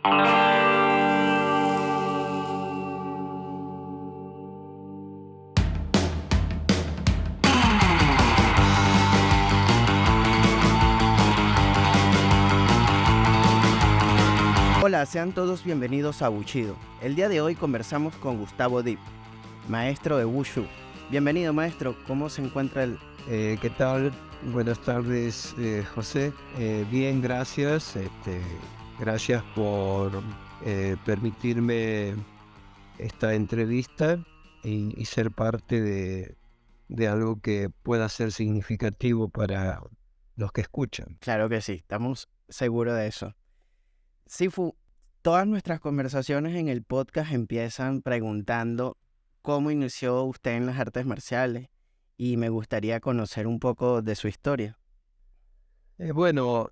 Hola, sean todos bienvenidos a Bushido. El día de hoy conversamos con Gustavo Dip, maestro de Wushu. Bienvenido, maestro. ¿Cómo se encuentra el...? ¿Qué tal? Buenas tardes, José. Bien, gracias. Gracias por permitirme esta entrevista y ser parte de algo que pueda ser significativo para los que escuchan. Claro que sí, estamos seguros de eso. Sifu, todas nuestras conversaciones en el podcast empiezan preguntando cómo inició usted en las artes marciales y me gustaría conocer un poco de su historia. Bueno,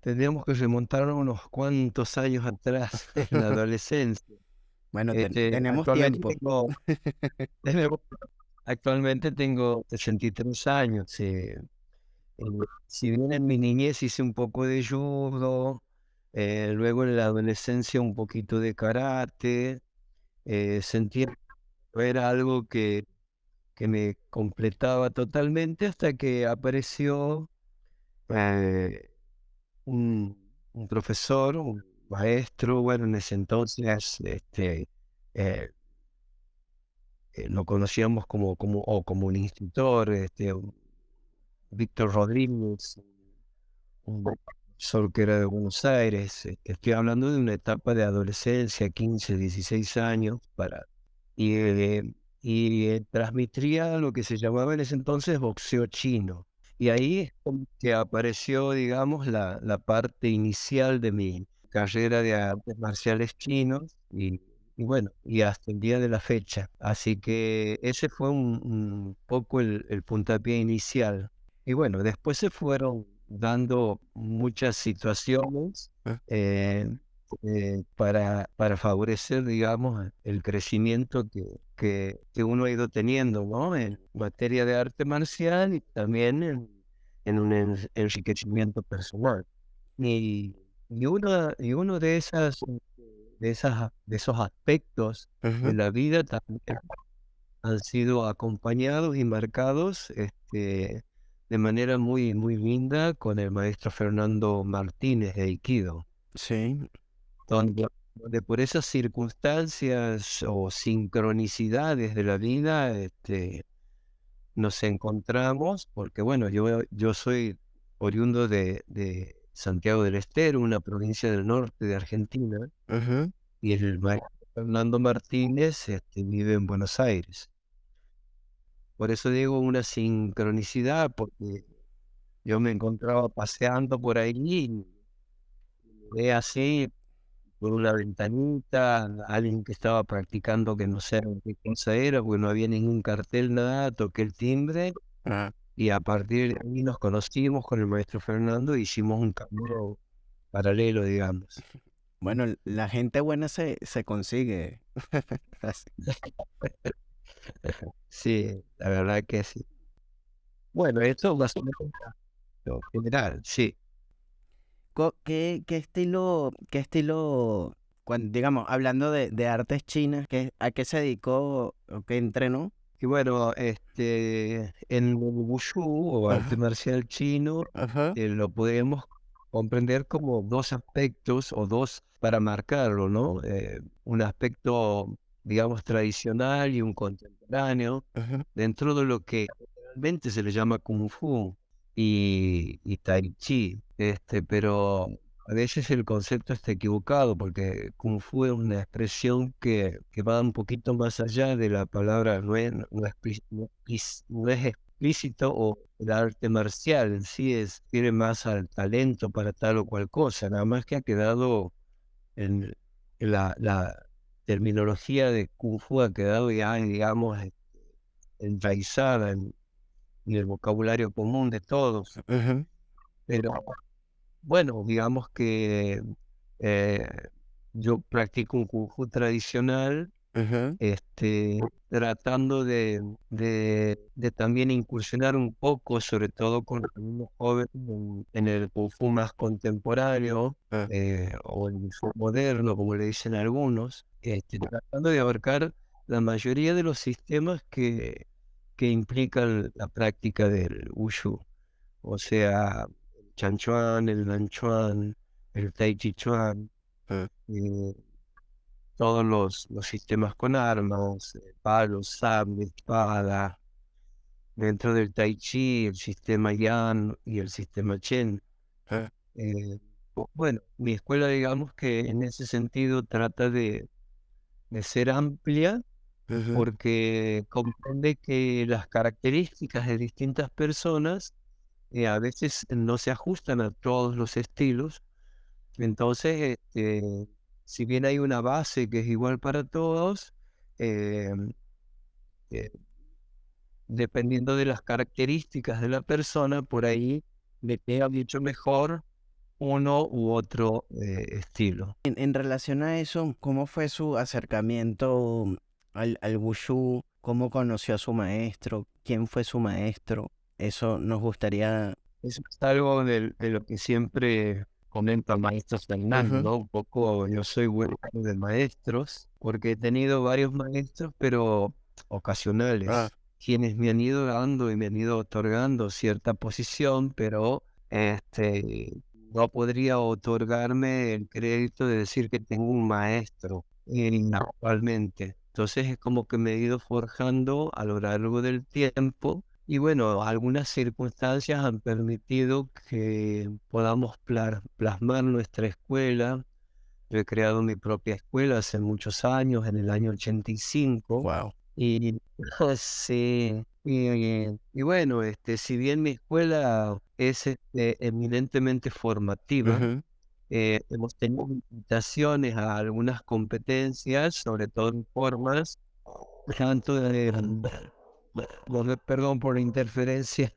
tendríamos que remontar unos cuantos años atrás, en la adolescencia. Bueno, tenemos Actualmente tiempo. actualmente tengo 63 años. Si bien en mi niñez hice un poco de judo, luego en la adolescencia un poquito de karate, sentí que era algo que me completaba totalmente hasta que apareció eh, un profesor, un maestro. Bueno, en ese entonces eh, lo conocíamos como un instructor, Víctor Rodríguez, un profesor que era de Buenos Aires. Estoy hablando de una etapa de adolescencia, 15, 16 años, y, eh, transmitía lo que se llamaba en ese entonces boxeo chino. Y ahí es como que apareció, digamos, la parte inicial de mi carrera de artes marciales chinos y bueno, y hasta el día de la fecha. Así que ese fue un poco el puntapié inicial. Y bueno, después se fueron dando muchas situaciones eh, para favorecer, digamos, el crecimiento que uno ha ido teniendo, ¿no? En materia de arte marcial y también en un enriquecimiento personal. Y, y uno de esos aspectos de Ujú. la vida también han sido acompañados y marcados de manera muy, muy linda con el maestro Fernando Martínez de Aikido, Sí, donde por esas circunstancias o sincronicidades de la vida nos encontramos, porque bueno, yo soy oriundo de Santiago del Estero, una provincia del norte de Argentina, ujú. y el maestro Fernando Martínez vive en Buenos Aires. Por eso digo una sincronicidad, porque yo me encontraba paseando por ahí y ve así por una ventanita, alguien que estaba practicando que no sé qué cosa era, porque no había ningún cartel, nada, toqué el timbre Ah, y a partir de ahí nos conocimos con el maestro Fernando e hicimos un camino paralelo, digamos. bueno, la gente buena se consigue. Así. Sí, la verdad que sí. Bueno, esto va a ser lo general, sí. ¿Qué estilo, digamos, hablando de artes chinas, a qué se dedicó o qué entrenó? Y bueno, en el Wushu o arte Ajá, marcial chino, ajá, lo podemos comprender como dos aspectos o dos para marcarlo, ¿no? Un aspecto, digamos, tradicional y un contemporáneo, ajá. dentro de lo que realmente se le llama Kung Fu y Tai Chi, pero a veces el concepto está equivocado porque Kung Fu es una expresión que va un poquito más allá de la palabra, no es explícito, o el arte marcial en sí tiene más al talento para tal o cual cosa, nada más que ha quedado en la terminología de Kung Fu ha quedado ya, digamos, enraizada en el vocabulario común de todos. Ujú. Pero bueno, digamos que eh, yo practico un Kung Fu tradicional Ujú, tratando de también incursionar un poco, sobre todo con los alumnos jóvenes, en el Kung Fu más contemporáneo, ah, o el Kung Fu moderno, como le dicen algunos, tratando de abarcar la mayoría de los sistemas que implican la práctica del Wushu, o sea, el Chan Chuan, el Dan Chuan, el Tai Chi Chuan, ah, eh, todos los sistemas con armas, palos, sable, espada. Dentro del Tai Chi, el sistema Yan y el sistema Chen. ah, Bueno, mi escuela, digamos que en ese sentido trata de ser amplia ujú, porque comprende que las características de distintas personas a veces no se ajustan a todos los estilos. Entonces, si bien hay una base que es igual para todos, eh, eh, dependiendo de las características de la persona, por ahí le queda mucho mejor uno u otro estilo. En relación a eso, ¿cómo fue su acercamiento al Wushu? ¿Cómo conoció a su maestro? ¿Quién fue su maestro? Eso nos gustaría... Eso es algo de lo que siempre comenta el maestro Fernando, Ujú, ¿no? Un poco yo soy huérfano de maestros, porque he tenido varios maestros, pero ah, ocasionales, quienes me han ido dando y me han ido otorgando cierta posición, pero no podría otorgarme el crédito de decir que tengo un maestro actualmente. Entonces es como que me he ido forjando a lo largo del tiempo y bueno, algunas circunstancias han permitido que podamos plasmar nuestra escuela. Yo he creado mi propia escuela hace muchos años, en el año 85, wow. y sí, y bueno, si bien mi escuela es eminentemente formativa, Ujú, hemos tenido invitaciones a algunas competencias, sobre todo en formas, tanto de, perdón por la interferencia,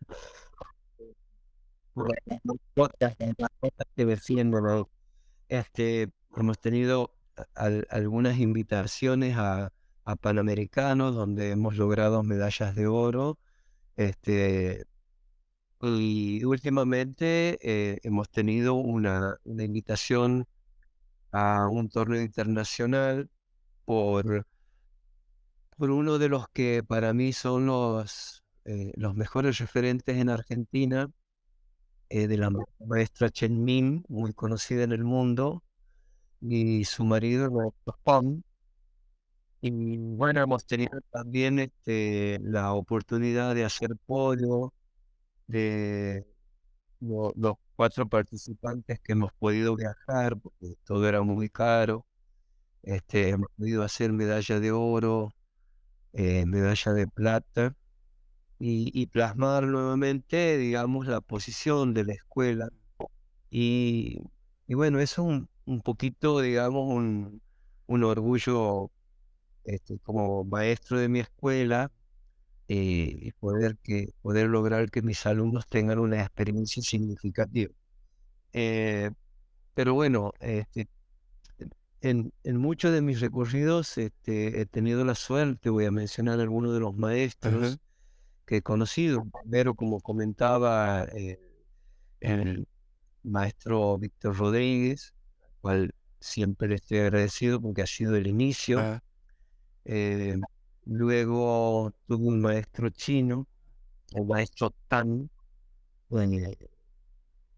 por las que defienden, ¿no? Hemos tenido algunas invitaciones a Panamericanos donde hemos logrado medallas de oro. Este, y últimamente hemos tenido una invitación a un torneo internacional por, por uno de los que para mí son los mejores referentes en Argentina, de la maestra Chen Min, muy conocida en el mundo, y su marido, el maestro Pom. Y bueno, hemos tenido también la oportunidad de hacer podio de los 4 participantes que hemos podido viajar, porque todo era muy caro. Hemos podido hacer medalla de oro, medalla de plata y plasmar nuevamente, digamos, la posición de la escuela. Y, y bueno, eso es un poquito, digamos, un orgullo como maestro de mi escuela, y poder lograr que mis alumnos tengan una experiencia significativa. Eh, pero bueno, en muchos de mis recorridos he tenido la suerte, voy a mencionar algunos de los ujú, maestros que he conocido. Primero, como comentaba, el maestro Víctor Rodríguez, al cual siempre le estoy agradecido porque ha sido el inicio. ah, Eh, Luego tuve un maestro chino, el maestro Tan, bueno,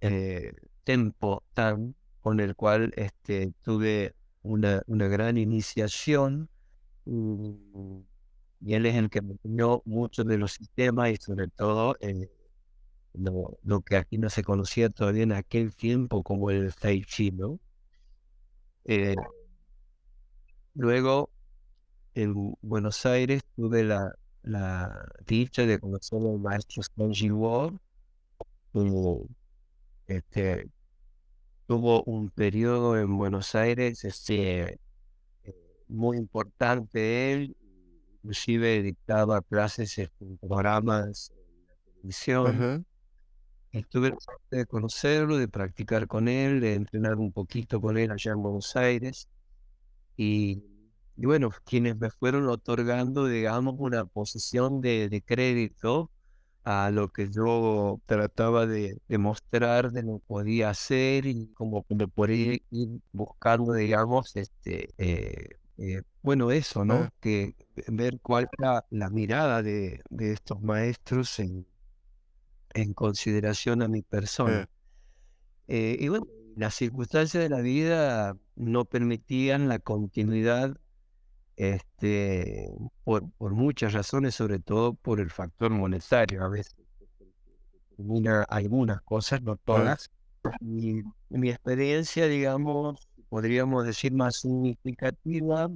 eh, Tempo Tan, con el cual tuve una gran iniciación. mm, Y él es el que me enseñó muchos de los sistemas y sobre todo lo que aquí no se conocía todavía en aquel tiempo como el Tai Chi, ¿no? Eh, Luego en Buenos Aires tuve la dicha de conocer al maestro Spongy Wall. Tuvo, este, tuvo un periodo en Buenos Aires muy importante él, inclusive dictaba clases en programas de televisión. ujú, Tuve la suerte de conocerlo, de practicar con él, de entrenar un poquito con él allá en Buenos Aires. bueno, quienes me fueron otorgando, digamos, una posición de crédito a lo que yo trataba de demostrar de lo que podía hacer y como que me podía ir buscando, digamos, bueno, eso, Ah, ¿no? Que ver cuál era la mirada de estos maestros en consideración a mi ah, persona. Y bueno, las circunstancias de la vida no permitían la continuidad, este, por muchas razones, sobre todo por el factor monetario. A veces termina algunas cosas, no ah, todas. Mi experiencia, digamos, podríamos decir más significativa,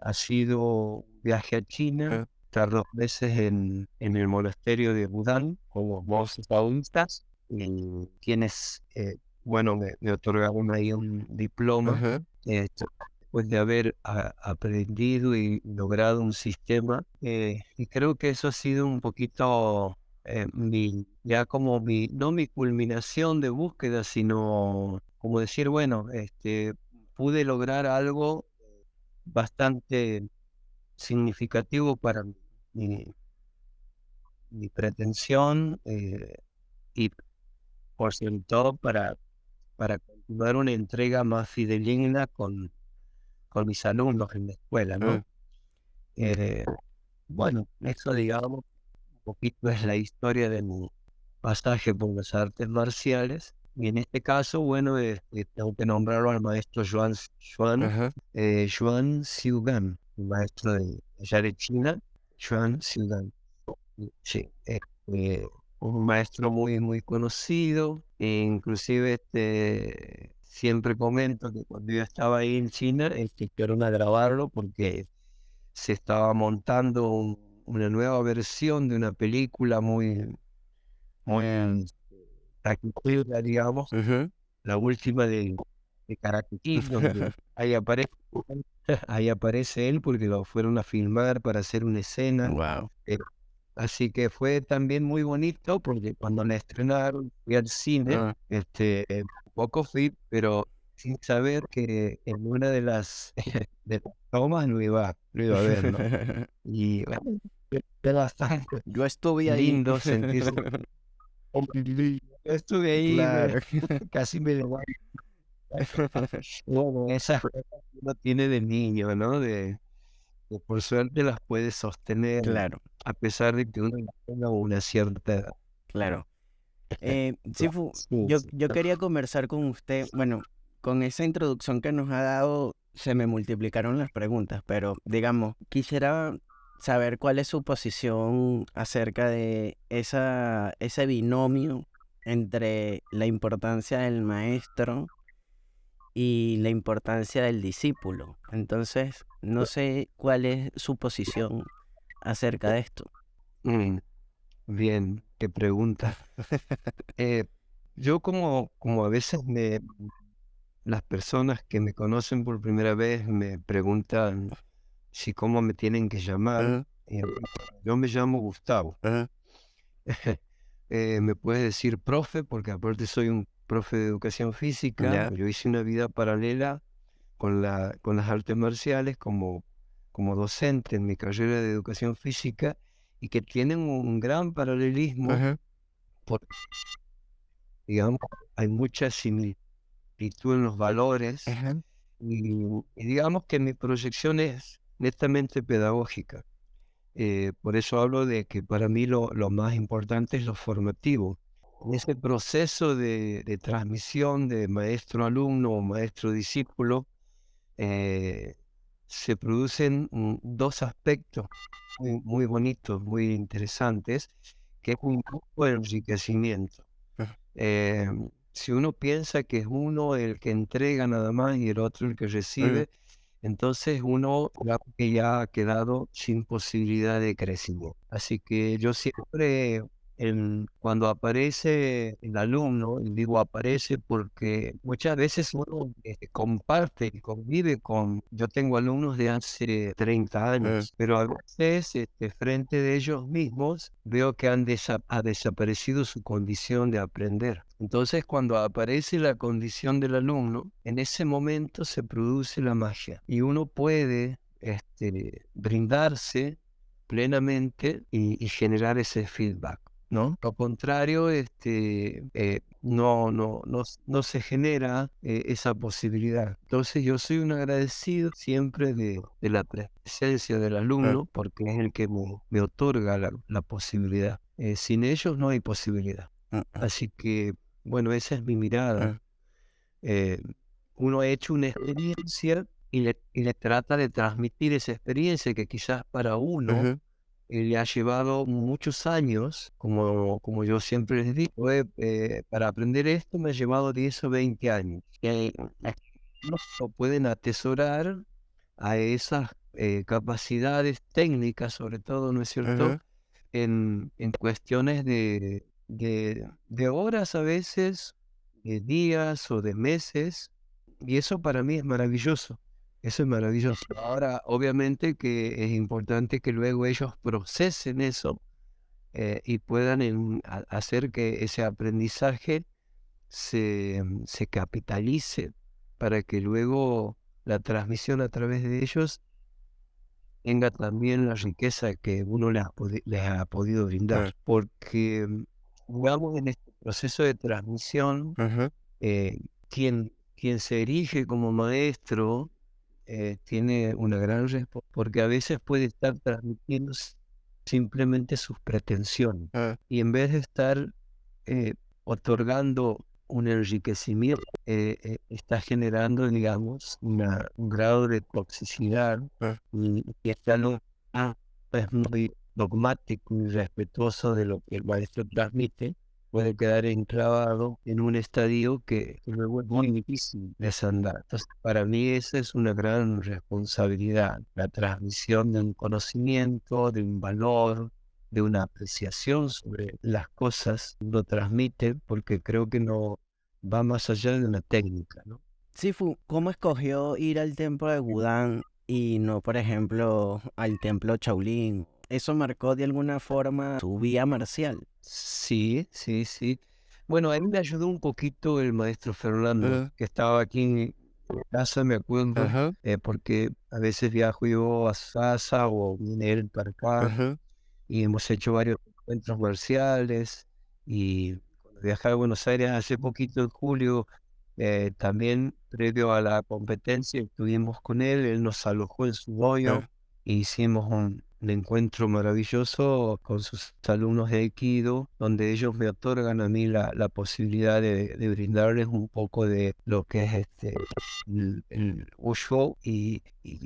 ha sido un viaje a China, ah, estar 2 meses en el monasterio de Budán como monjes taoístas, y quienes, bueno, me otorgaron ahí un diploma, ajá, después de haber aprendido y logrado un sistema, y creo que eso ha sido un poquito ya como no mi culminación de búsqueda, sino como decir, bueno, pude lograr algo bastante significativo para mi, mi pretensión, y por sobre todo para continuar una entrega más fidedigna con mis alumnos en la escuela, ah, ¿no? Eh, bueno, eso digamos, un poquito es la historia de mi pasaje por las artes marciales. Y en este caso, bueno, tengo que nombrarlo al maestro ajá, Xuan Xiugan, un maestro de allá de China, Xuan Xiugan. Sí, un maestro muy, muy conocido. E inclusive siempre comento que cuando yo estaba ahí en China, fueron a grabarlo porque se estaba montando una nueva versión de una película muy, muy taquillera, digamos, ajá. la última de Karate Kid, donde ahí aparece él porque lo fueron a filmar para hacer una escena. Wow. eh, Así que fue también muy bonito porque cuando la estrenaron fui al cine, Ah. poco fui, pero sin saber que en una de las tomas lo iba a ver, ¿no? Y bueno, fue bastante Yo estuve ahí. lindo sentirse. Yo estuve ahí, Claro. casi me levanto. Bueno, esas cosas que uno tiene de niño, ¿no? Que por suerte las puede sostener Claro, a pesar de que uno ya tenga una cierta edad. claro. Sifu, Sí, yo quería conversar con usted. Bueno, con esa introducción que nos ha dado, se me multiplicaron las preguntas, pero digamos, quisiera saber cuál es su posición acerca de ese binomio entre la importancia del maestro y la importancia del discípulo. Entonces, no sé cuál es su posición acerca de esto. mm, bien, qué pregunta. Eh, yo como a veces las personas que me conocen por primera vez me preguntan si cómo me tienen que llamar, Ajá, yo me llamo Gustavo. ajá, Me puedes decir profe, porque aparte soy un profe de educación física. ya, Yo hice una vida paralela con las artes marciales como docente en mi carrera de educación física y que tienen un gran paralelismo, ajá, porque, digamos, hay mucha similitud en los valores ajá, y digamos que mi proyección es netamente pedagógica. Por eso hablo de que para mí lo más importante es lo formativo. En ese proceso de transmisión de maestro-alumno o maestro-discípulo, eh, se producen dos aspectos muy, muy bonitos, muy interesantes, que es un poco de enriquecimiento. ajá, Eh, si uno piensa que es uno el que entrega nada más y el otro el que ajá, recibe, entonces uno que ya ha quedado sin posibilidad de crecimiento. Así que yo siempre, cuando aparece el alumno, y digo aparece porque muchas veces uno comparte y convive yo tengo alumnos de hace 30 ajá, años, pero a veces frente de ellos mismos veo que ha desaparecido su condición de aprender. Entonces, cuando aparece la condición del alumno, en ese momento se produce la magia y uno puede brindarse plenamente y generar ese feedback, ¿no? Lo contrario, no se genera esa posibilidad. Entonces yo soy un agradecido siempre de la presencia del alumno porque es el que me otorga la posibilidad. Sin ellos no hay posibilidad. Así que, bueno, esa es mi mirada. Eh, Uno ha hecho una experiencia y le trata de transmitir esa experiencia que quizás para uno le ha llevado muchos años, como yo siempre les digo, para aprender esto me ha llevado 10 o 20 años. Y no lo pueden atesorar a esas capacidades técnicas, sobre todo, ¿no es cierto? En cuestiones de horas a veces, de días o de meses, y eso para mí es maravilloso. Eso es maravilloso. Ahora, obviamente que es importante que luego ellos procesen eso y puedan hacer que ese aprendizaje se capitalice para que luego la transmisión a través de ellos tenga también la riqueza que uno les ha podido brindar. Porque, digamos, en este proceso de transmisión, eh, quien se erige como maestro tiene una gran responsabilidad, porque a veces puede estar transmitiendo simplemente sus pretensiones. Y en vez de estar otorgando un enriquecimiento, está generando, digamos, un grado de toxicidad y está es muy dogmático y respetuoso de lo que el maestro transmite, puede quedar enclavado en un estadio que luego es muy difícil desandar. Entonces, para mí esa es una gran responsabilidad, la transmisión de un conocimiento, de un valor, de una apreciación sobre las cosas que uno transmite, porque creo que no va más allá de una técnica, ¿no? Sifu, ¿cómo escogió ir al templo de Wudang y no, por ejemplo, al templo Shaolin? ¿Eso marcó de alguna forma su vía marcial? Sí, sí, sí. Bueno, a mí me ayudó un poquito el maestro Fernando, que estaba aquí en casa, me acuerdo, porque a veces viajo yo a Sasa o viene él para acá y hemos hecho varios encuentros marciales y cuando viajaba a Buenos Aires hace poquito, en julio, también previo a la competencia, estuvimos con él, él nos alojó en su dojo e hicimos un encuentro maravilloso con sus alumnos de Aikido, donde ellos me otorgan a mí la posibilidad de brindarles un poco de lo que es el Wushu y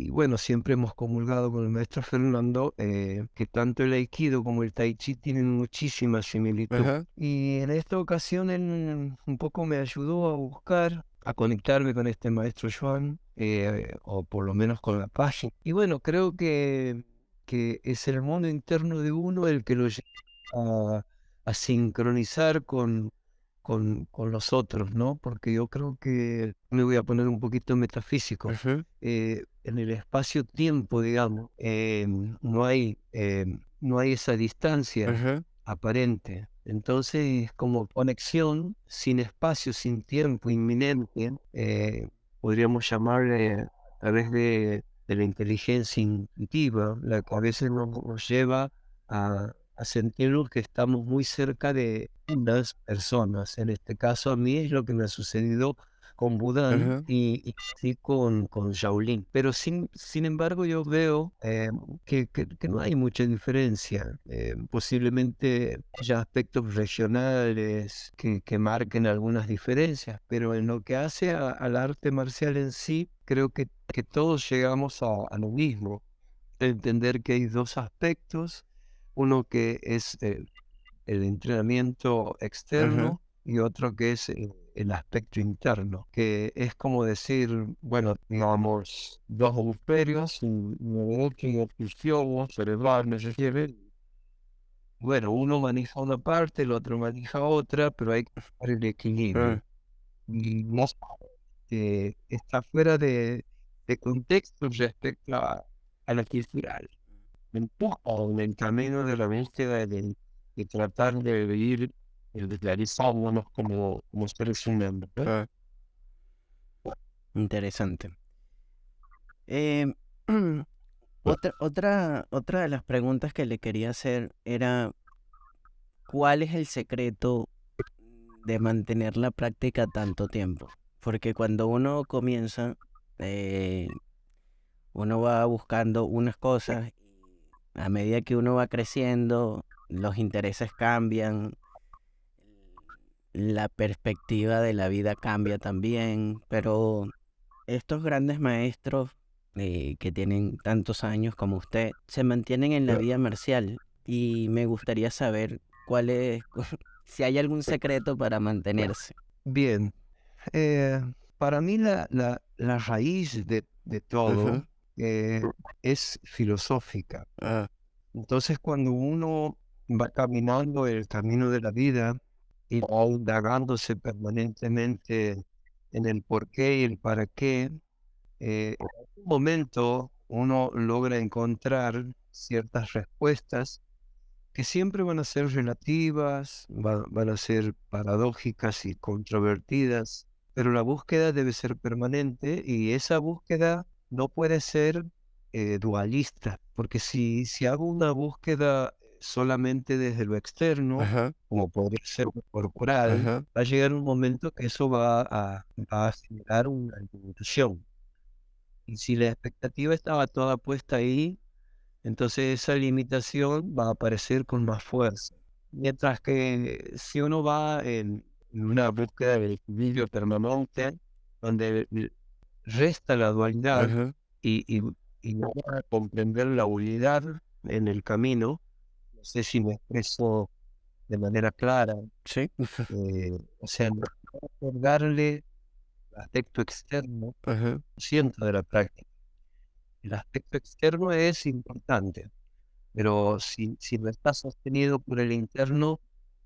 bueno, siempre hemos comulgado con el maestro Fernando, que tanto el Aikido como el Tai Chi tienen muchísima similitud. Y en esta ocasión él un poco me ayudó a buscar, a conectarme con este maestro Joan, o por lo menos con la página. Y bueno, creo que es el mundo interno de uno el que lo lleva a sincronizar con los otros, ¿no? Porque yo creo que me voy a poner un poquito metafísico. En el espacio-tiempo, digamos, no hay esa distancia aparente. Entonces, como conexión sin espacio, sin tiempo inminente, podríamos llamarle a través de la inteligencia intuitiva, la que a veces nos lleva a sentirnos que estamos muy cerca de unas personas. En este caso, a mí es lo que me ha sucedido con Budán y sí con Shaolin. Pero sin embargo, yo veo que no hay mucha diferencia. Posiblemente haya aspectos regionales que marquen algunas diferencias, pero en lo que hace al arte marcial en sí, creo que todos llegamos a lo mismo. Entender que hay dos aspectos, uno que es el entrenamiento externo y otro que es el aspecto interno, que es como decir, bueno, digamos, dos hemisferios, uno derecho y otro izquierdo, cerebral, me refiere. Bueno, uno maneja una parte, el otro maneja otra, pero hay que buscar el equilibrio. Y no está fuera de contexto respecto a la cultural. Un poco en el camino de la búsqueda de tratar de vivir el de realizarnos como seres humanos, ¿no? Interesante. Otra de las preguntas que le quería hacer era, ¿cuál es el secreto de mantener la práctica tanto tiempo? Porque cuando uno comienza, eh, uno va buscando unas cosas y a medida que uno va creciendo, los intereses cambian, la perspectiva de la vida cambia también, pero estos grandes maestros que tienen tantos años como usted se mantienen en la vida marcial y me gustaría saber cuál es, si hay algún secreto para mantenerse. Bien, eh, para mí la raíz de todo Ujú. es filosófica. Ah, Entonces, cuando uno va caminando el camino de la vida y va indagándose permanentemente en el por qué y el para qué, en algún momento uno logra encontrar ciertas respuestas que siempre van a ser relativas, van a ser paradójicas y controvertidas, pero la búsqueda debe ser permanente y esa búsqueda no puede ser dualista, porque si hago una búsqueda solamente desde lo externo, ajá, como podría ser lo corporal, ajá, va a llegar un momento que eso va a generar una limitación. Y si la expectativa estaba toda puesta ahí, entonces esa limitación va a aparecer con más fuerza. Mientras que si uno va en una búsqueda del equilibrio permanente, donde resta la dualidad ajá, y y logra comprender la unidad en el camino, no sé si me expreso de manera clara, sí, o sea, no por darle el aspecto externo, ajá, siento de la práctica. El aspecto externo es importante, pero si no está sostenido por el interno,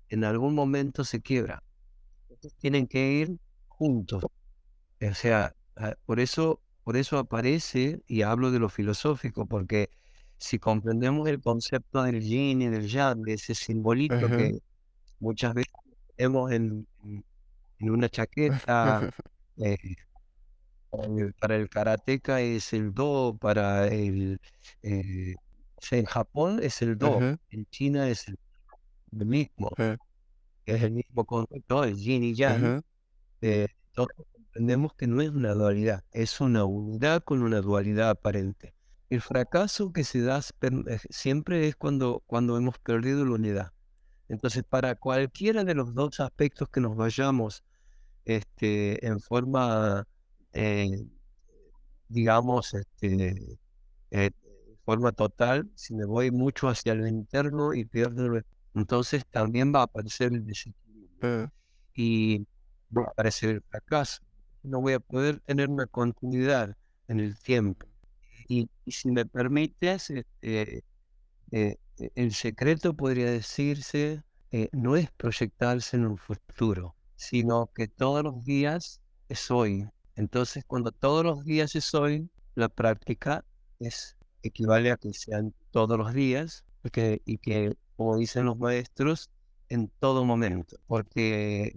en algún momento se quiebra. Entonces tienen que ir juntos. O sea, por eso aparece, y hablo de lo filosófico, porque si comprendemos el concepto del yin y del yang, de ese simbolito ajá, que muchas veces vemos en una chaqueta, eh, para el karateca es el do, o sea, en Japón es el do, ajá, en China es el mismo, ajá, es el mismo concepto, el yin y yang. ajá, Todos comprendemos que no es una dualidad, es una unidad con una dualidad aparente. El fracaso que se da siempre es cuando hemos perdido la unidad. Entonces, para cualquiera de los dos aspectos que nos vayamos en forma, eh, digamos, forma total, si me voy mucho hacia lo interno y pierdo, entonces también va a aparecer el desequilibrio ajá, y va a aparecer el fracaso. No voy a poder tener una continuidad en el tiempo. Y si me permites, el secreto podría decirse, no es proyectarse en un futuro, sino que todos los días es hoy. Entonces, cuando todos los días es hoy, la práctica equivale a que sean todos los días y que, como dicen los maestros, en todo momento, porque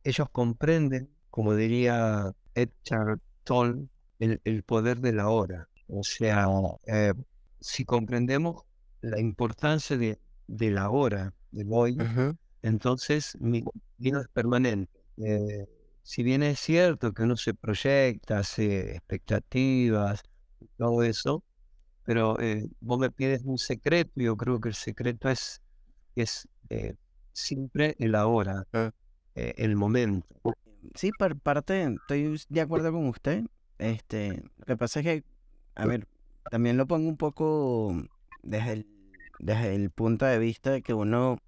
ellos comprenden, como diría Eckhart Tolle, el poder de la hora. O sea, eh, si comprendemos la importancia de la hora, del hoy, ajá, entonces mi vida es permanente. Si bien es cierto que uno se proyecta, hace expectativas, y todo eso, pero vos me pides un secreto, y yo creo que el secreto es siempre el ahora, ajá. el momento. Sí, por parte, estoy de acuerdo con usted. Lo que pasa es que, a ver, también lo pongo un poco desde el punto de vista de que uno,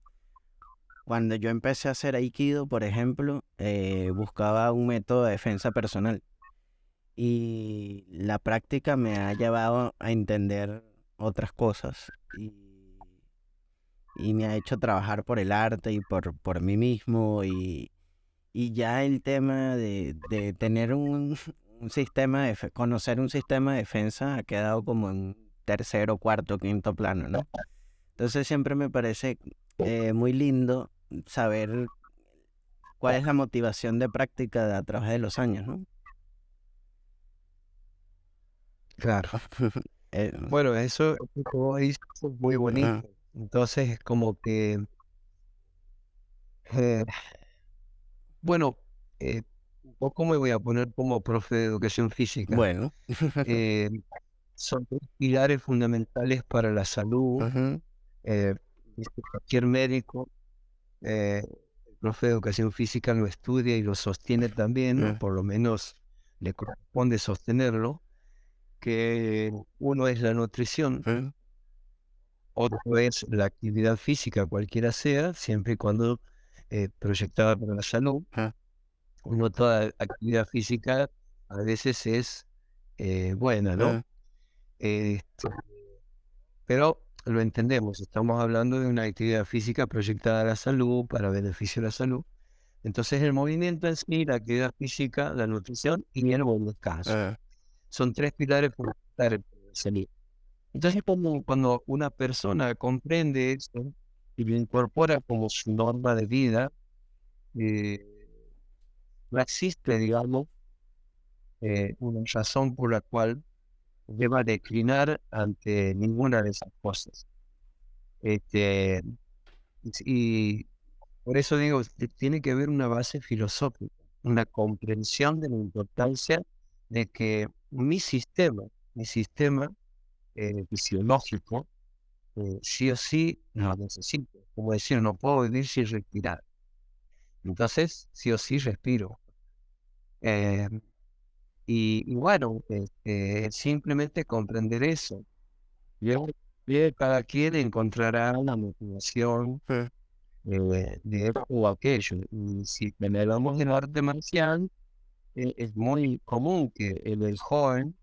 cuando yo empecé a hacer Aikido, por ejemplo, buscaba un método de defensa personal. Y la práctica me ha llevado a entender otras cosas. Y me ha hecho trabajar por el arte y por mí mismo. Y ya el tema de tener un sistema conocer un sistema de defensa ha quedado como en tercero, cuarto, quinto plano, ¿no? Entonces siempre me parece muy lindo saber cuál es la motivación de práctica a través de los años, ¿no? claro. Eh, Bueno, eso que vos dices es muy bonito. ah, Entonces, es como que, eh, bueno, un poco me voy a poner como profe de educación física. bueno. Eh, Son 3 pilares fundamentales para la salud. Ujú, Dice cualquier médico, el profe de educación física lo estudia y lo sostiene también, o ah, por lo menos le corresponde sostenerlo, que uno es la nutrición, ah, otro es la actividad física, cualquiera sea, siempre y cuando proyectada para la salud. ah, No toda actividad física a veces es buena, ¿no? ah, Este, pero lo entendemos, estamos hablando de una actividad física proyectada a la salud, para beneficio de la salud. Entonces el movimiento en sí, la actividad física, la nutrición y el buen descanso. ah, Son 3 pilares fundamentales para la salud. Entonces cuando una persona comprende eso y lo incorpora como su norma de vida, eh, no existe, digamos, una razón por la cual deba declinar ante ninguna de esas cosas. Este, y por eso digo, tiene que haber una base filosófica, una comprensión de la importancia de que mi sistema fisiológico, sí o sí lo necesito. Como decir, no puedo vivir sin respirar. Entonces, sí o sí respiro. Eh, y bueno, simplemente comprender eso. Yo, cada quien encontrará la motivación ah, de esto o aquello. Y si hablamos del arte marcial, es muy común que en el joven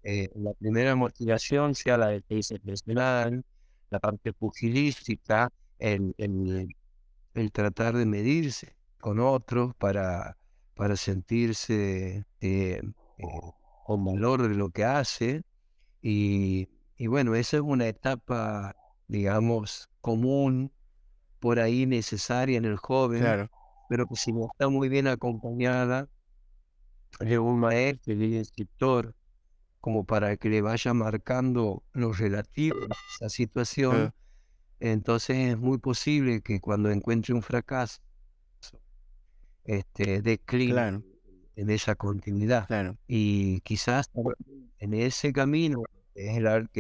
la primera motivación sea la defensa personal, la parte pugilística, el tratar de medirse con otros para sentirse con valor de lo que hace. Y, y bueno, esa es una etapa, digamos, común, por ahí necesaria en el joven, claro, pero que si no está muy bien acompañada de un maestro y de un instructor, como para que le vaya marcando lo relativo a esa ah, situación, entonces es muy posible que cuando encuentre un fracaso, decline claro, en esa continuidad. claro. Y quizás en ese camino, que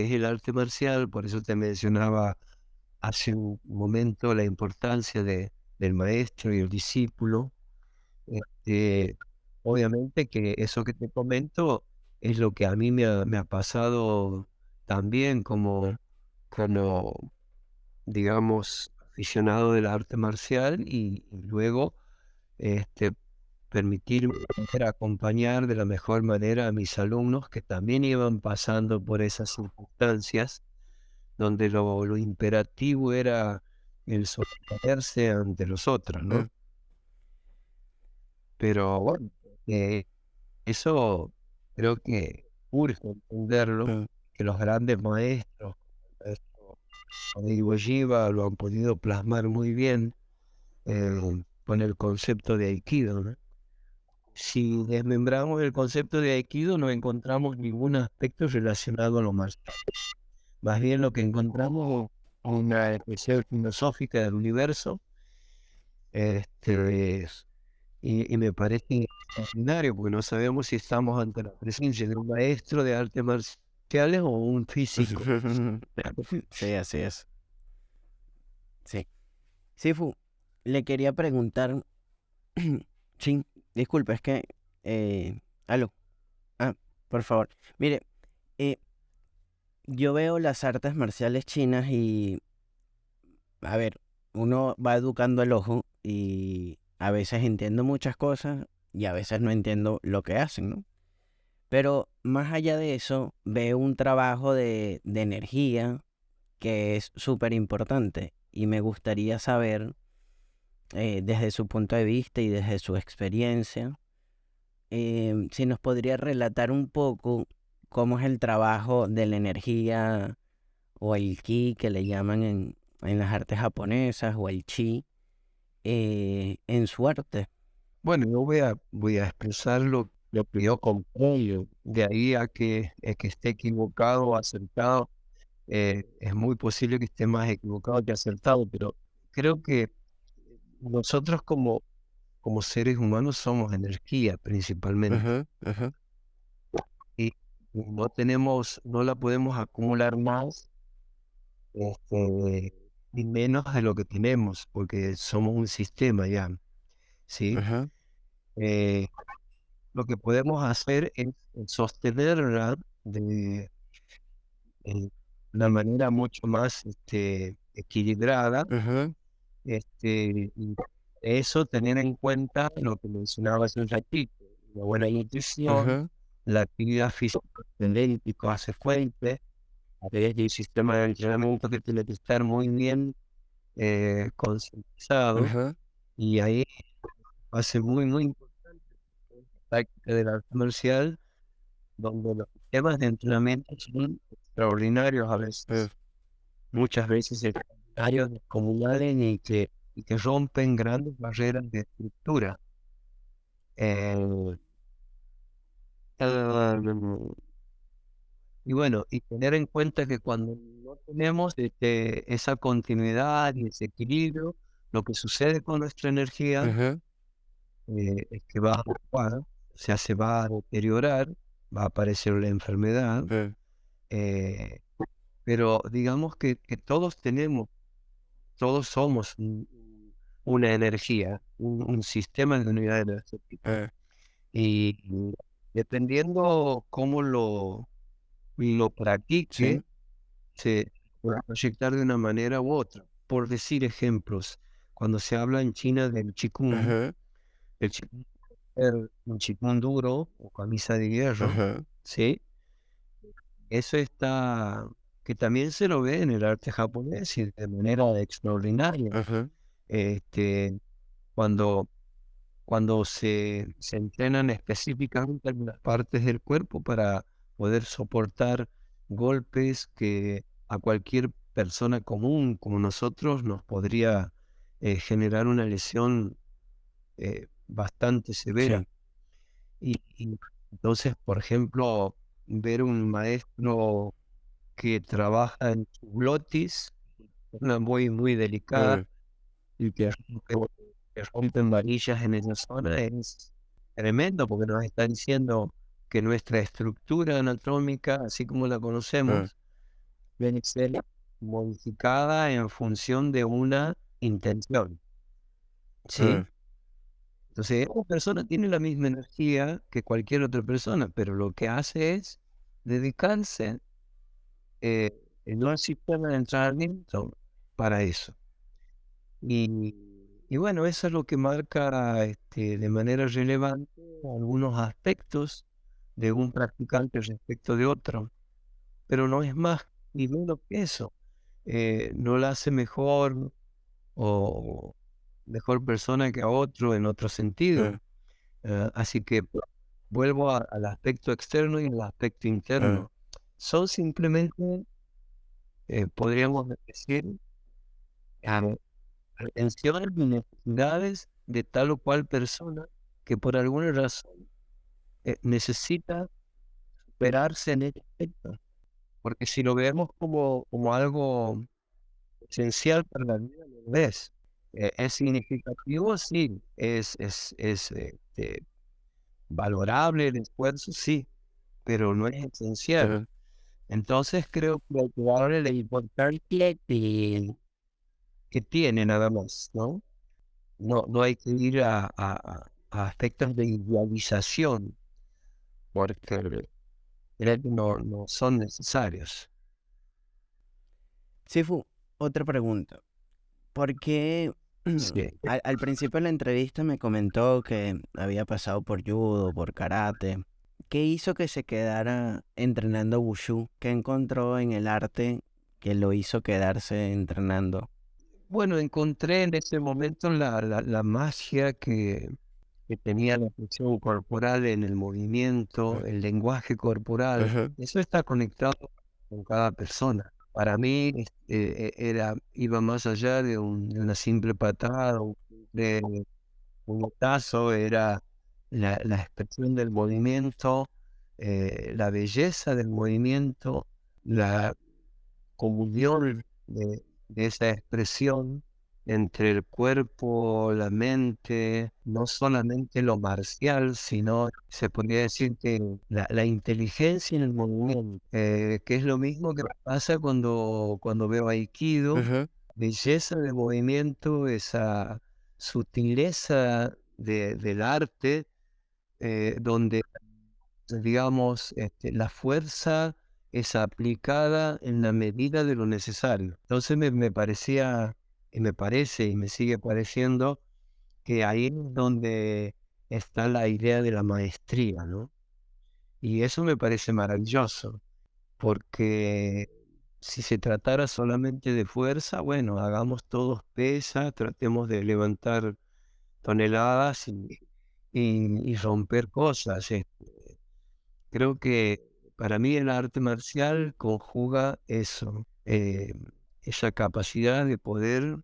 es el arte marcial, por eso te mencionaba hace un momento la importancia del maestro y el discípulo. Este, Obviamente que eso que te comento es lo que a mí me ha pasado también como, digamos, aficionado del arte marcial y luego este, permitirme poder acompañar de la mejor manera a mis alumnos que también iban pasando por esas circunstancias donde lo imperativo era el sostenerse ante los otros, Ah, ¿no? Pero bueno, eh, eso creo que urge entenderlo, ah, que los grandes maestros, el maestro Rodrigo Giva, lo han podido plasmar muy bien con el concepto de Aikido, ¿no? Si desmembramos el concepto de Aikido, no encontramos ningún aspecto relacionado a lo marcial. Más bien lo que encontramos es una expresión filosófica del universo, es y me parece extraordinario, porque no sabemos si estamos ante la presencia de un maestro de artes marciales o un físico. sí, así es. Sí. Sifu, le quería preguntar. Sí, disculpe, es que. Aló. Ah, por favor. Mire, eh, yo veo las artes marciales chinas y. A ver, uno va educando el ojo y a veces entiendo muchas cosas y a veces no entiendo lo que hacen, ¿no? Pero más allá de eso, veo un trabajo de energía que es súper importante y me gustaría saber, desde su punto de vista y desde su experiencia, si nos podría relatar un poco cómo es el trabajo de la energía o el ki que le llaman en las artes japonesas o el chi, en su arte. Bueno, yo voy a expresar lo que yo compré. De ahí a que esté equivocado o acertado, es muy posible que esté más equivocado que acertado, pero creo que nosotros como seres humanos somos energía principalmente, Ujú, ujú, y no la podemos acumular más, este, ni menos de lo que tenemos, porque somos un sistema ya, ¿sí? ujú, Eh, lo que podemos hacer es sostenerla de una manera mucho más equilibrada, ujú, y eso tener en cuenta lo que mencionaba hace un ratito, una buena nutrición, ujú, la actividad física excelente y consecuente, y el sistema de entrenamiento que tiene que estar muy bien concientizado, ujú, y ahí hace muy, muy importante la práctica del arte marcial, donde los sistemas de entrenamiento son extraordinarios a ujú, veces, muchas veces extraordinarios, descomunales, y que rompen grandes barreras de estructura. Eh, ah, y bueno, y tener en cuenta que cuando no tenemos esa continuidad y ese equilibrio, lo que sucede con nuestra energía ujú, es que va a fluctuar, o sea, se va a deteriorar, va a aparecer la enfermedad, ujú, eh, pero digamos que todos somos una energía, un sistema de unidad energética. ujú, Y dependiendo cómo lo sí, practique, se puede proyectar de una manera u otra. Por decir ejemplos, cuando se habla en China del Qigong, ujú, el Qigong es un Qigong duro o camisa de hierro, ujú, ¿sí? Eso está, que también se lo ve en el arte japonés y de manera extraordinaria. ujú, Este, cuando, cuando se entrenan específicamente algunas partes del cuerpo para poder soportar golpes que a cualquier persona común como nosotros nos podría generar una lesión bastante severa. sí, Y entonces, por ejemplo, ver un maestro que trabaja en su glotis, una muy, muy delicada, ujú, y que rompen varillas en esa zona, es tremendo, porque nos está diciendo que nuestra estructura anatómica, así como la ujú, conocemos, debe ser modificada en función de una intención, ¿sí? ujú, Entonces, una persona tiene la misma energía que cualquier otra persona, pero lo que hace es dedicarse eh, en un sistema de entrenamiento para eso. Y, y bueno, eso es lo que marca de manera relevante algunos aspectos de un practicante respecto de otro, pero no es más ni menos que eso. No la hace mejor o mejor persona que a otro en otro ujú, sentido. Así que vuelvo al aspecto externo y al aspecto ujú, interno. Son simplemente, podríamos decir, ah, atenciones y necesidades de tal o cual persona que por alguna razón necesita superarse en este aspecto. Porque si lo vemos como algo esencial para la vida, no lo es. ¿Es significativo? Sí. ¿Es valorable el esfuerzo? Sí, pero no es esencial. ujú. Entonces creo que hay que darle la importancia que tiene nada más, ¿no? No hay que ir a aspectos de idealización, porque creo que no son necesarios. Sifu, otra pregunta. ¿Por qué Sí. al principio de la entrevista me comentó que había pasado por judo, por karate? ¿Qué hizo que se quedara entrenando wushu? ¿Qué encontró en el arte que lo hizo quedarse entrenando? Bueno, encontré en ese momento la magia que tenía la flexión corporal en el movimiento, Mm, el lenguaje corporal. ujú, Eso está conectado con cada persona. Para mí, iba más allá de una simple patada, de un puñetazo, era la expresión del movimiento, la belleza del movimiento, la comunión de esa expresión entre el cuerpo, la mente, no solamente lo marcial, sino se podría decir que la inteligencia en el movimiento, que es lo mismo que pasa cuando veo Aikido, Ujú, belleza de movimiento, esa sutileza del arte, donde digamos, la fuerza es aplicada en la medida de lo necesario. Entonces me parecía, y me parece, y me sigue pareciendo, que ahí es donde está la idea de la maestría, ¿no? Y eso me parece maravilloso, porque si se tratara solamente de fuerza, bueno, hagamos todos pesas, tratemos de levantar toneladas y romper cosas. Creo que para mí el arte marcial conjuga eso, esa capacidad de poder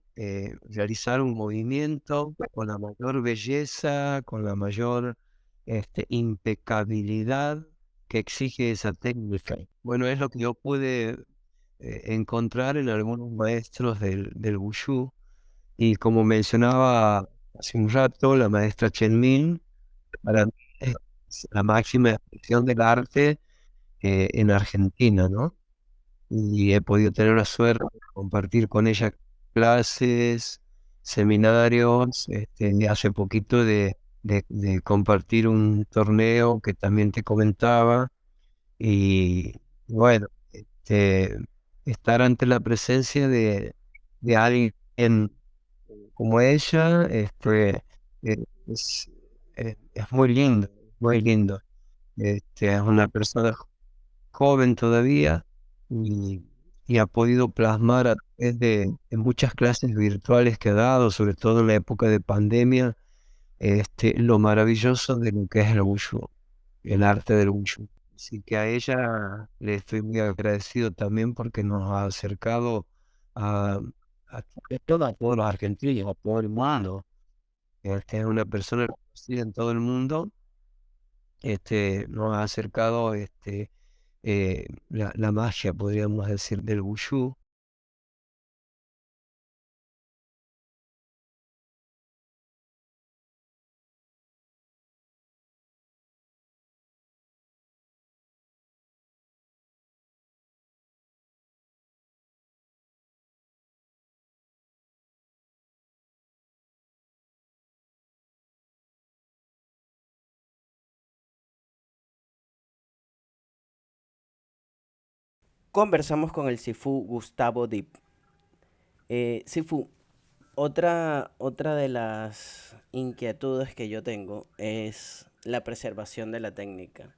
realizar un movimiento con la mayor belleza, con la mayor impecabilidad que exige esa técnica. Bueno, es lo que yo pude encontrar en algunos maestros del Wushu. Y como mencionaba hace un rato, la maestra Chen Min, para mí es la máxima expresión del arte en Argentina, ¿no? Y he podido tener la suerte de compartir con ella clases, seminarios, y hace poquito de compartir un torneo que también te comentaba. Y bueno, estar ante la presencia de alguien como ella, es, es muy lindo, muy lindo. Es una persona joven todavía y, y ha podido plasmar a través de muchas clases virtuales que ha dado, sobre todo en la época de pandemia, lo maravilloso de lo que es el Wushu, el arte del Wushu. Así que a ella le estoy muy agradecido también porque nos ha acercado a, a todos los argentinos, a todo el mundo. Es una persona conocida en todo el mundo, nos ha acercado la magia, podríamos decir, del Wushu. conversamos con el Sifu Gustavo Dip. Sifu, otra de las inquietudes que yo tengo es la preservación de la técnica.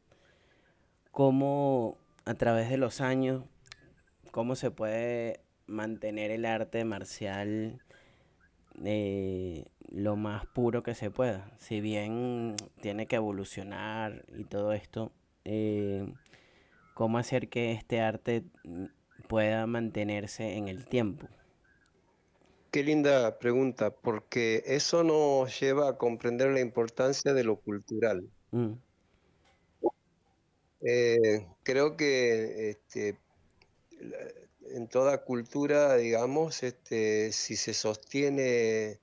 Cómo a través de los años, cómo se puede mantener el arte marcial lo más puro que se pueda. Si bien tiene que evolucionar y todo esto, eh, cómo hacer que este arte pueda mantenerse en el tiempo. Qué linda pregunta, porque eso nos lleva a comprender la importancia de lo cultural. Mm, Creo que la- en toda cultura, digamos, si se sostiene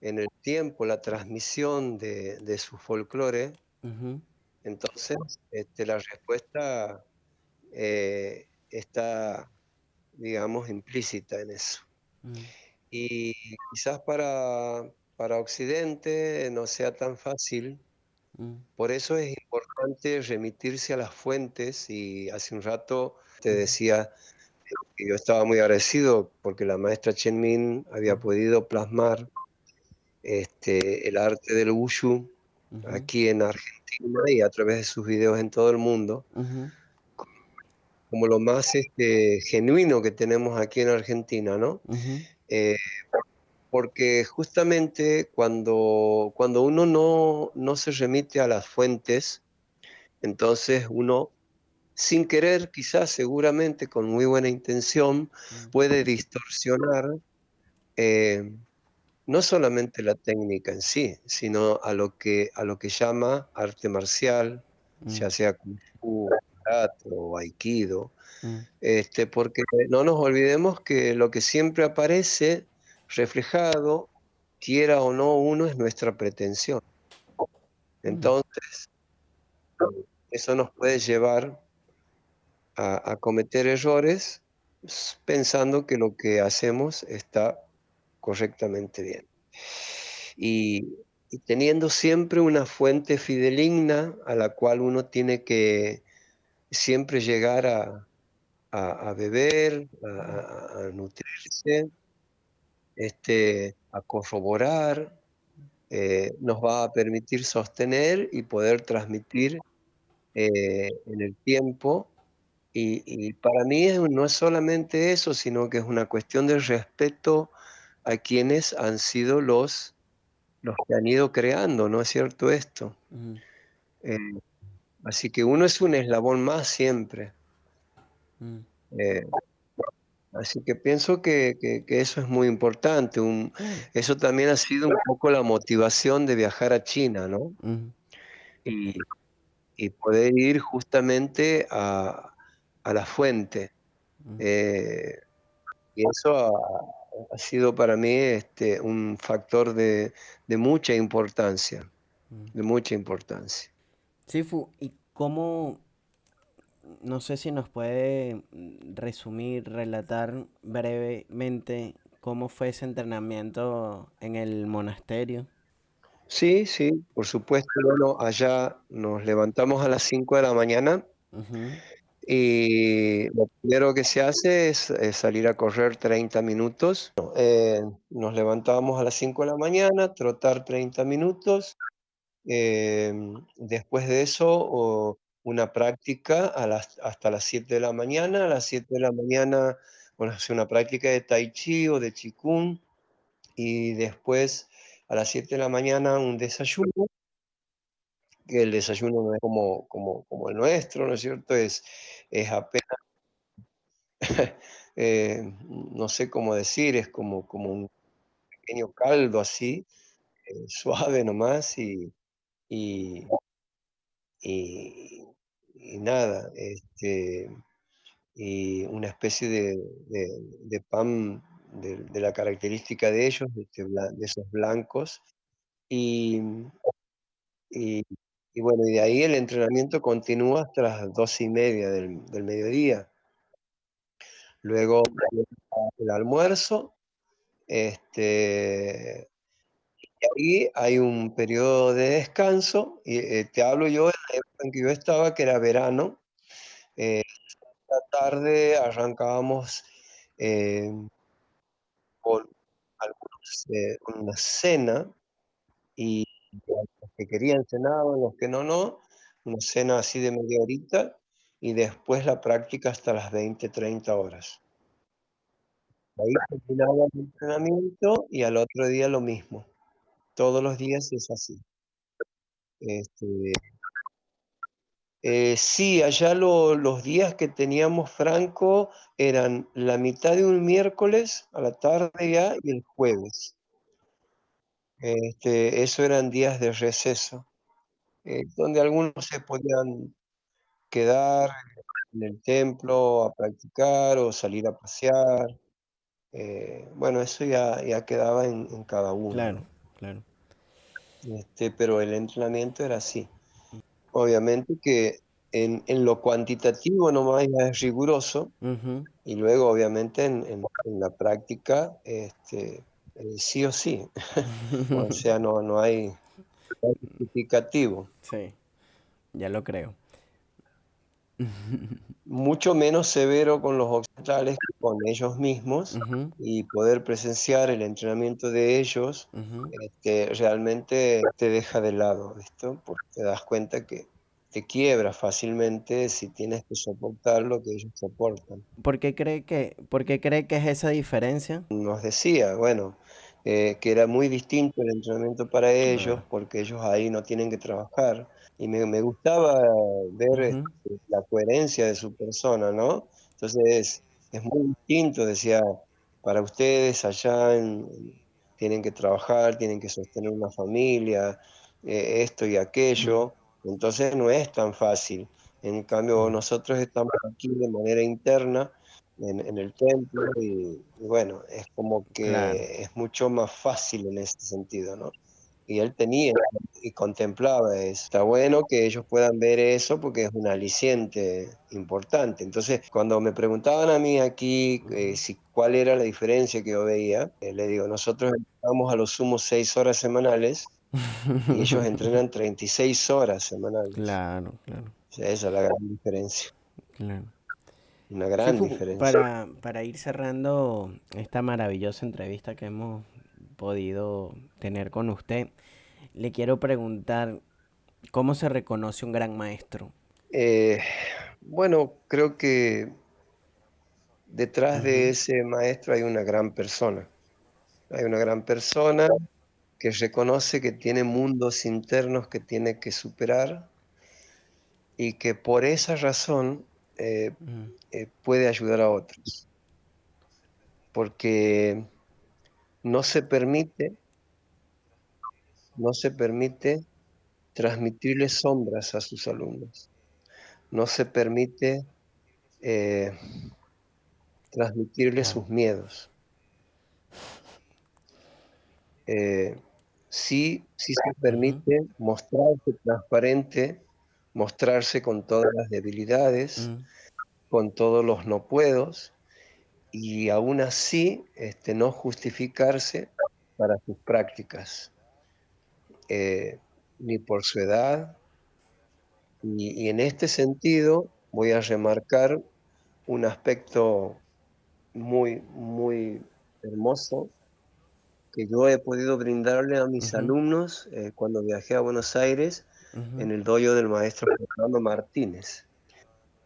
en el tiempo la transmisión de su folclore, ujú, entonces la respuesta está, digamos, implícita en eso. mm, Y quizás para Occidente no sea tan fácil. mm, Por eso es importante remitirse a las fuentes y hace un rato te ujú, decía que yo estaba muy agradecido porque la maestra Chen Min había ujú, podido plasmar el arte del Wushu ujú, aquí en Argentina y a través de sus videos en todo el mundo, ujú, como lo más genuino que tenemos aquí en Argentina, ¿no? ujú, Eh, Porque justamente cuando uno no se remite a las fuentes, entonces uno sin querer, quizás seguramente con muy buena intención, mm, puede distorsionar eh, no solamente la técnica en sí, sino a lo que llama arte marcial, Mm, ya sea Kung Fu, Karate o Aikido, mm, porque no nos olvidemos que lo que siempre aparece reflejado, quiera o no uno, es nuestra pretensión. mm, Entonces, eso nos puede llevar a cometer errores pensando que lo que hacemos está correctamente bien. Y, y teniendo siempre una fuente fideligna a la cual uno tiene que siempre llegar a beber, a nutrirse, a corroborar, nos va a permitir sostener y poder transmitir en el tiempo. Y para mí no es solamente eso, sino que es una cuestión de respeto a quienes han sido los que han ido creando, ¿no es cierto esto? mm, Eh, Así que uno es un eslabón más siempre. mm. Eh, Así que pienso que eso es muy importante. Claro. Eso también ha sido un poco la motivación de viajar a China, ¿no? Mm, Y, y poder ir justamente a la fuente. mm, Eh, y eso ha sido para mí un factor de mucha importancia, mm. de mucha importancia. Sifu, ¿y cómo, no sé si nos puede resumir, relatar brevemente cómo fue ese entrenamiento en el monasterio? Sí, sí, por supuesto. Bueno, allá nos levantamos a las 5 de la mañana Ujú, y lo primero que se hace es salir a correr 30 minutos. Nos levantábamos a las 5 de la mañana, trotar 30 minutos. Después de eso, una práctica hasta las 7 de la mañana. A las 7 de la mañana, bueno, hacer una práctica de tai chi o de qigong y después a las 7 de la mañana un desayuno, que el desayuno no es como el nuestro, ¿no es cierto? Es apenas, no sé cómo decir, es como un pequeño caldo así, suave nomás y, y, y nada, y una especie de pan de la característica de ellos, de esos blancos. Y, y, y bueno, y de ahí el entrenamiento continúa hasta las 2:30 del mediodía. Luego el almuerzo, este, y ahí hay un periodo de descanso, y te hablo yo de la época en que yo estaba, que era verano. La tarde arrancábamos eh, con con una cena, y los que querían cenaban, los que no, no, una cena así de media horita, y después la práctica hasta las 20, 30 horas. Ahí terminaba el entrenamiento y al otro día lo mismo. Todos los días es así. Este, sí, allá los días que teníamos franco eran la mitad de un miércoles a la tarde ya y el jueves. Eso eran días de receso, donde algunos se podían quedar en el templo a practicar o salir a pasear. Bueno, eso ya quedaba en cada uno, claro, ¿no? claro. Pero el entrenamiento era así. Obviamente que en lo cuantitativo nomás ya es riguroso, Ujú. y luego obviamente en la práctica, sí o sí. O sea, no hay justificativo. Sí, ya lo creo. Mucho menos severo con los occidentales que con ellos mismos, Ujú, y poder presenciar el entrenamiento de ellos, ujú. realmente te deja de lado esto, porque te das cuenta que te quiebras fácilmente si tienes que soportar lo que ellos soportan. ¿Por qué cree que es esa diferencia? Nos decía, bueno, que era muy distinto el entrenamiento para ellos, Ah, porque ellos ahí no tienen que trabajar, y me gustaba ver ujú, la coherencia de su persona, ¿no? Entonces, es muy distinto, decía, para ustedes allá tienen que trabajar, tienen que sostener una familia, esto y aquello, entonces no es tan fácil. En cambio, nosotros estamos aquí de manera interna en el templo y bueno, es como Claro, que es mucho más fácil en ese sentido, ¿no? Y él tenía y contemplaba eso. Está bueno que ellos puedan ver eso porque es un aliciente importante. Entonces, cuando me preguntaban a mí aquí cuál era la diferencia que yo veía, le digo, nosotros entrenamos a lo sumo 6 horas semanales y ellos entrenan 36 horas semanales. claro, claro, O sea, esa es la gran diferencia, claro. una Sí, gran diferencia. para ir cerrando esta maravillosa entrevista que hemos podido tener con usted, le quiero preguntar, ¿cómo se reconoce un gran maestro? Eh, bueno, creo que detrás de Ujú, ese maestro hay una gran persona. Hay una gran persona que reconoce que tiene mundos internos que tiene que superar y que por esa razón eh, ujú, puede ayudar a otros, porque no se permite, no se permite transmitirle sombras a sus alumnos, no se permite eh, transmitirle claro. sus miedos. Eh, sí se Ujú, permite mostrarse transparente, mostrarse con todas las debilidades, ujú, con todos los no puedos, y aún así no justificarse para sus prácticas, eh, ni por su edad. Y en este sentido voy a remarcar un aspecto muy, muy hermoso que yo he podido brindarle a mis ujú, alumnos cuando viajé a Buenos Aires ujú, en el dojo del maestro Fernando Martínez.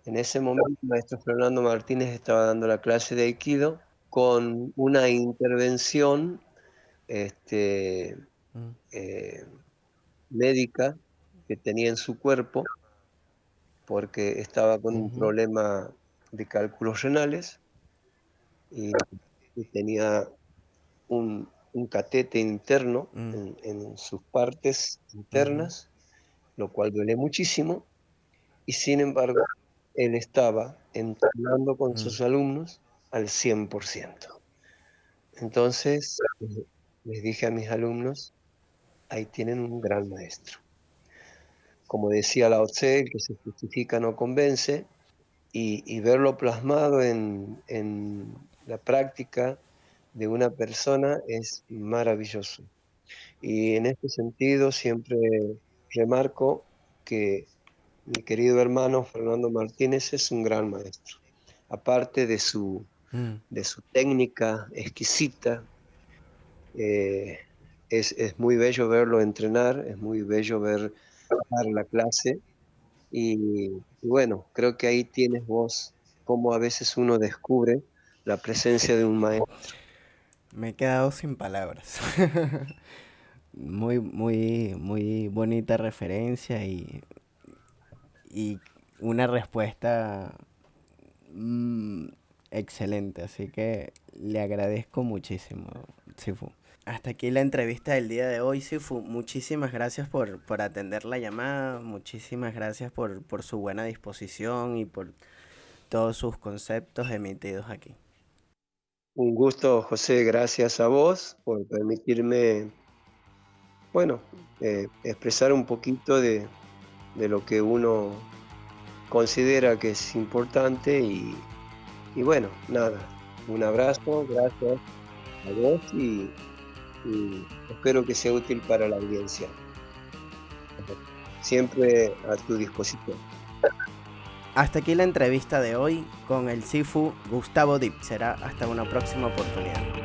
En ese momento, el maestro Fernando Martínez estaba dando la clase de Aikido con una intervención este, ujú, eh, médica que tenía en su cuerpo porque estaba con un ujú, problema de cálculos renales y, y tenía un catete interno ujú, en sus partes ujú, internas, lo cual duele muchísimo, y sin embargo, él estaba entrenando con ujú. sus alumnos al 100%. Entonces, les dije a mis alumnos, ahí tienen un gran maestro. Como decía Lao Tse, el que se justifica no convence, y verlo plasmado en la práctica de una persona es maravilloso. Y en este sentido siempre remarco que mi querido hermano Fernando Martínez es un gran maestro. Aparte Mm, de su técnica exquisita, eh, es muy bello verlo entrenar, es muy bello ver dar la clase y bueno, creo que ahí tienes vos cómo a veces uno descubre la presencia de un maestro. Me he quedado sin palabras. Muy, muy, muy bonita referencia y una respuesta mm, excelente. Así que le agradezco muchísimo, Sifu. Hasta aquí la entrevista del día de hoy, Sifu. Muchísimas gracias por atender la llamada. Muchísimas gracias por su buena disposición y por todos sus conceptos emitidos aquí. Un gusto, José, gracias a vos por permitirme, bueno, expresar un poquito de lo que uno considera que es importante y bueno, nada, un abrazo, gracias a vos y espero que sea útil para la audiencia. Siempre a tu disposición. Hasta aquí la entrevista de hoy con el Sifu Gustavo Dip. Será hasta una próxima oportunidad.